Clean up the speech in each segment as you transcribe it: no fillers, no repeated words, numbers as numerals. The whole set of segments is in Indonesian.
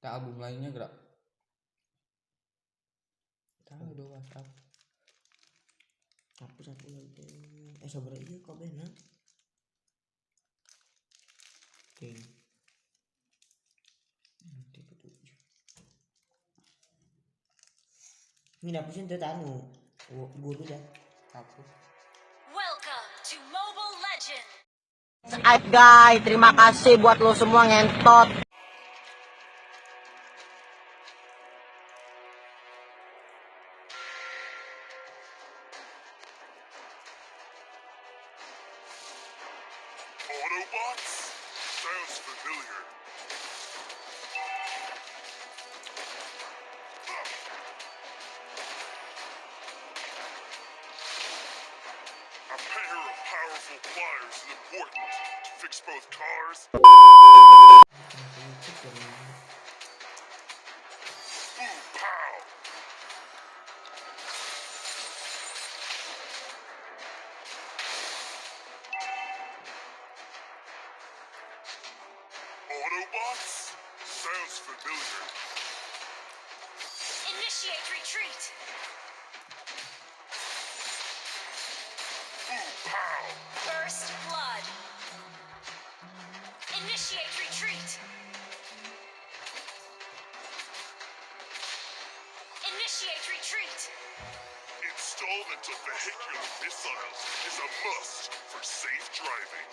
album lainnya gerak. Tahu do WhatsApp. Hapus lagi. Sabar iya kok benar. Oke. Ini hapusin tuh tanu. Guru dah. Hapus. Welcome to Mobile Legends. Guys, terima kasih buat lo semua ngentot. Autobots? Sounds familiar. A pair of powerful pliers is important to fix both cars. Ooh, pow! Autobots? Sounds familiar. Initiate retreat. Ooh, pow! First blood. Initiate retreat. Initiate retreat. Installment of vehicular missiles is a must for safe driving.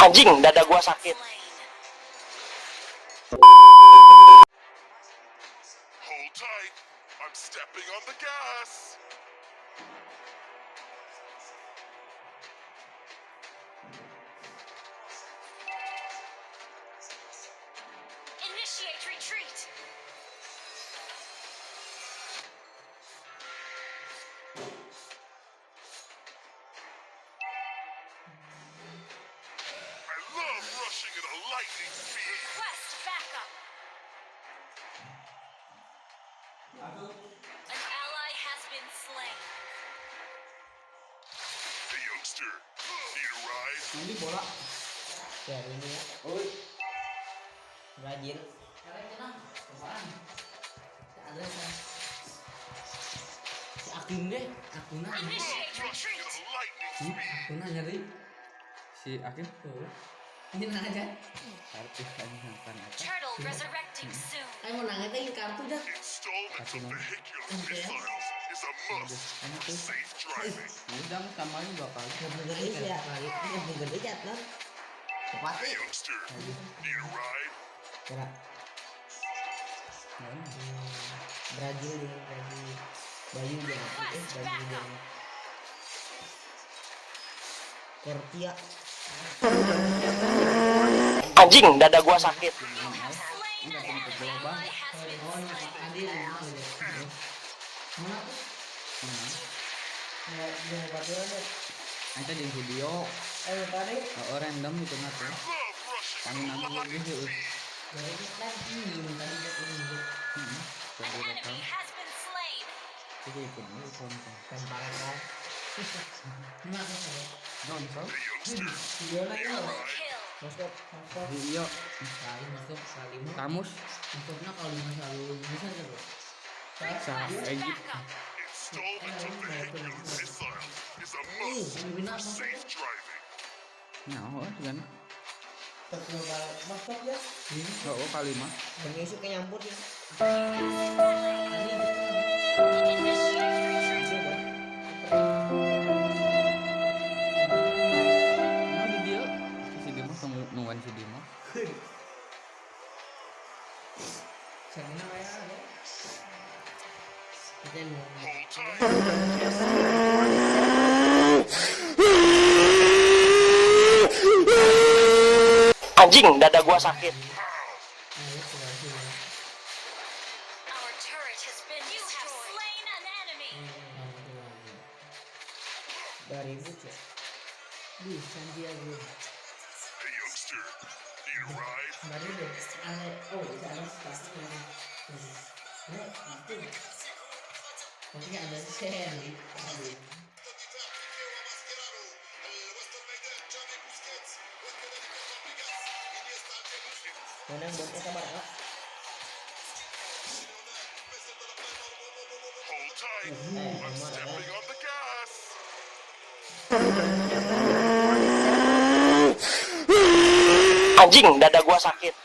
Anjing, dada gua sakit. Hold tight. I'm stepping on the gas. Initiate retreat. I love rushing at a lightning speed. Request backup. An ally has been slain. Hey, youngster. Need a ride? Nanti bola. Ya ini ya. Oi. Brazil. Si Akim deh. Akuna. Initiate Rushing retreat. at a lightning speed. Akuna nyari. Si Akim Tuh. Ini nang aja. artis lagi makan apa? Turtle resurrecting soon. Ayo mau nang aja kartu dah. Installment of Kasih vehicular Okay. missiles is a must Enak for tuh. safe driving. Udah sama juga kali. Gede ya. Gede ya kan. Cepat Hey, nih. youngster. Need a ride? Gerak. Mana? Brazil ya, Brazil. Bayu dia mati. Brazil dia mati. Kortia. Anjing, dada gua sakit. You have slain an enemy. Ally has been slain. Tadi mana tuh? Dia Brazil ada. Nanti di video Tadi. random itu nanti. Love rushing Kami at a nanti lightning lagi yuk. Dari tadi ini tadi dia ini. An enemy has been slain. Jadi ikut dulu konten. Tembakan kan. Mana tuh? Nonton. Hey, youngster. Dia lagi. Double kill. Masuk. Di iyo. Sekali masuk sekali mah. Kamus. Masuknya kalau lima selalu bisa aja. Sa Request Egypt. backup. Installment of vehicular missiles is a must for safe driving. Nyawa kan. Terus masuk ya. Oh kali mah. Mengisi ke nyampur ya. Initiate retreat. Nah di dia. Si dia mah nungguan si dia mah. Sana kayak ada. Kita mau. Hold tight. Anjing, dada gua sakit. Our turret has been destroyed. You have slain an enemy. Dari buce. Bisa dia gue. Hey, youngster. Need a ride? Baru deh. Ada. Oh, itu ada stasiun. Nah, itu. Nanti ada sen. Menang buat kita bareng. Hold tight. I'm stepping on the gas. Anjing, dada gua sakit.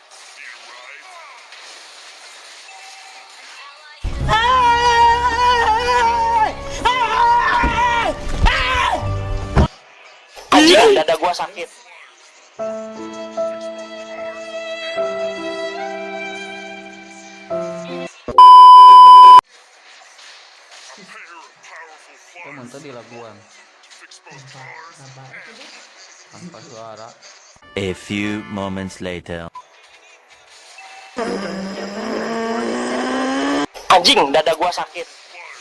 Need a ride? Anjing, dada gua sakit. A pair of powerful Kok pliers muntah di laguan to fix both cars Apa itu dia? tanpa suara. A few moments later. Anjing, dada gua sakit. pliers.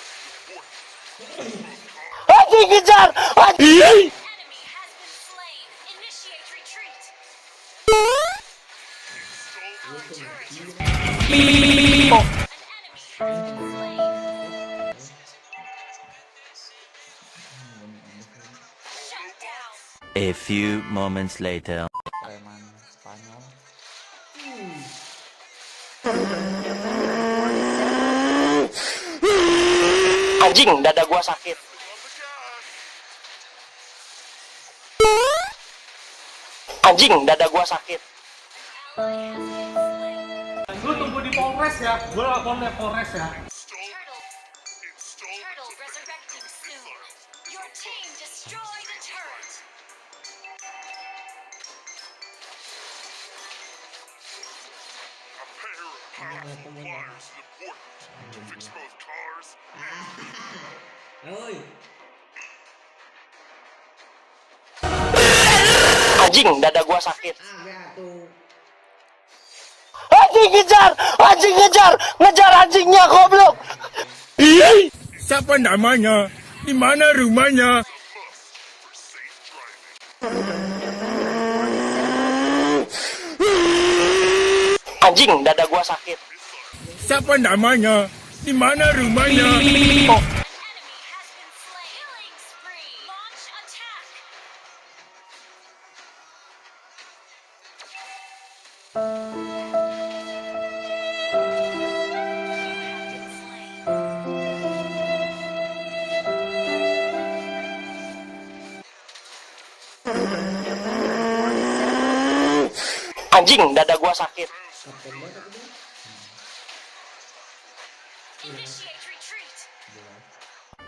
Anjing, kejar! Anjing! Enemy has been slain. Initiate retreat. Our turret has been An enemy has been slain. Shut down. A few moments later. Preman Spanyol. Anjing, dada gua sakit. On the gas. Anjing, dada gua sakit. Ally has been slain. Lu tunggu di Polres ya, gue lapor di Polres ya. Turtle. Turtle resurrecting soon. Your team destroyed a turret. A pair of powerful pliers is important to fix both cars. Oi. Anjing, dada gua sakit. Agak tuh. Anjing, kejar! Anjing, kejar! Ngejar anjingnya, goblok! Siapa namanya? Di mana rumahnya? For safe driving. Anjing, dada gua sakit. Siapa namanya? Di mana rumahnya? Enemy has been slain. Killing spree. Launch attack. Anjing, dada gua sakit. Kapten banget aku dia. Initiate retreat.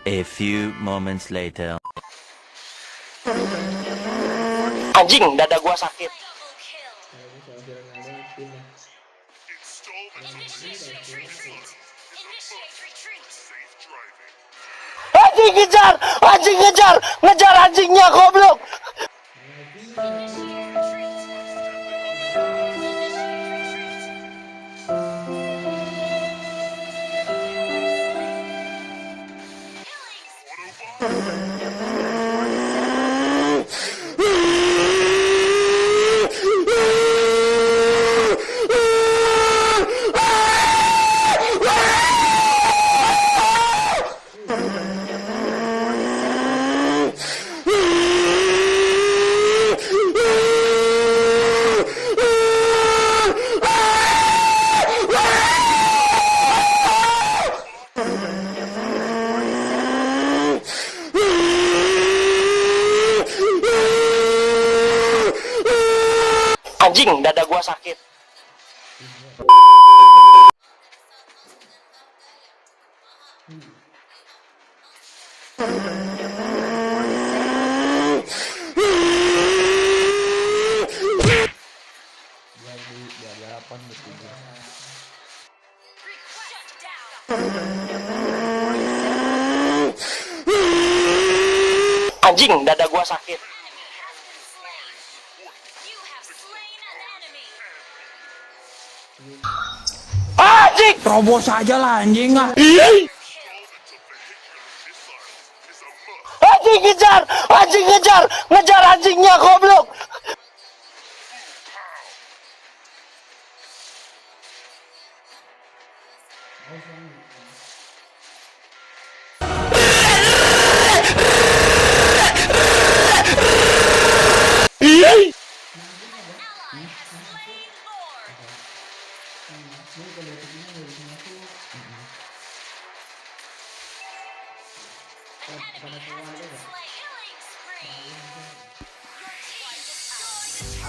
A few moments later. Anjing, dada gua sakit. Double kill. Kalau ini soal Ronaldo tim ya. Installment Initiate retreat. Initiate retreat. safe driving. Anjing, kejar! Anjing, kejar! Ngejar anjingnya, goblok! Initiate retreat. Initiate retreat. Killing Autobot. Anjing, dada gua sakit. Biar balapan bertiga. Shut down. Anjing, dada gua sakit. Enemy has been slain. You have slain an enemy. Anjing! Terobos aja lah anjing ah. Kill. Installment of vehicular missiles is a must. Anjing, kejar! Anjing, kejar! Ngejar anjingnya, goblok! Ally has slain Lord.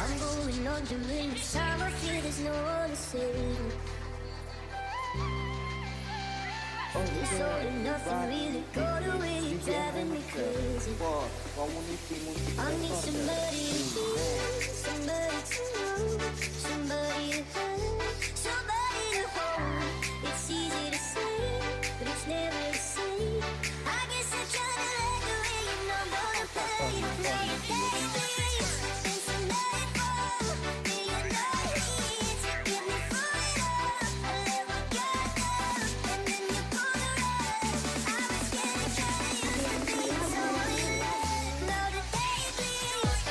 I'm going on during this time. I feel there's no one to save. Oh, this all and nothing really got away. It's driving me crazy. I need somebody to hear, somebody to know, somebody to have, somebody to hold. It's easy to say, but it's never the same. I guess I try to let the way you know, but I'm play it, please. And somebody fall, then you know it is. Get me falling up, I let my guard down, and then you pull the rug. I was scared to try to use my feet, so you left. Now the day bleeds.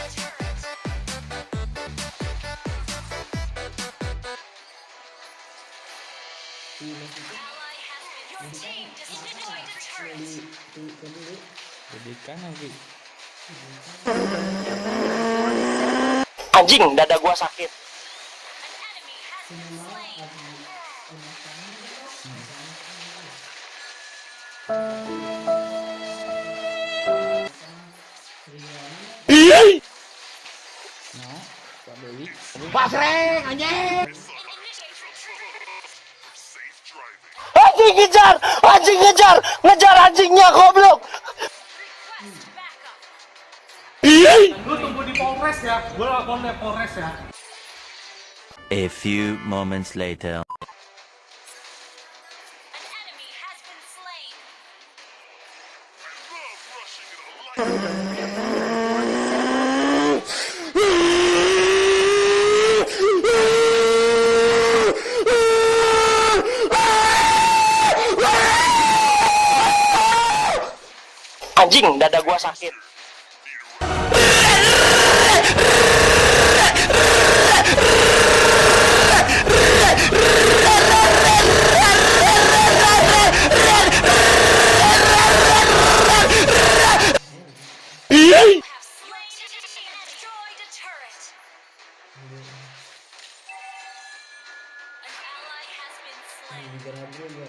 Your team destroyed a turret. Jadikan lagi. Anjing, dada gua sakit. An enemy has been slain. No, Pak Dewi. Pasreng, anjing. Safe driving. Anjing ngejar, anjing ngejar, ngejar anjingnya goblok. Request backup. Lu tunggu di Polres ya. Gue lapor di Polres ya. A few moments later. An enemy has been slain. Love rushing in a light. Anjing, dada gua sakit. Have slain and destroyed a turret. An ally has been slain. Gara-gara gue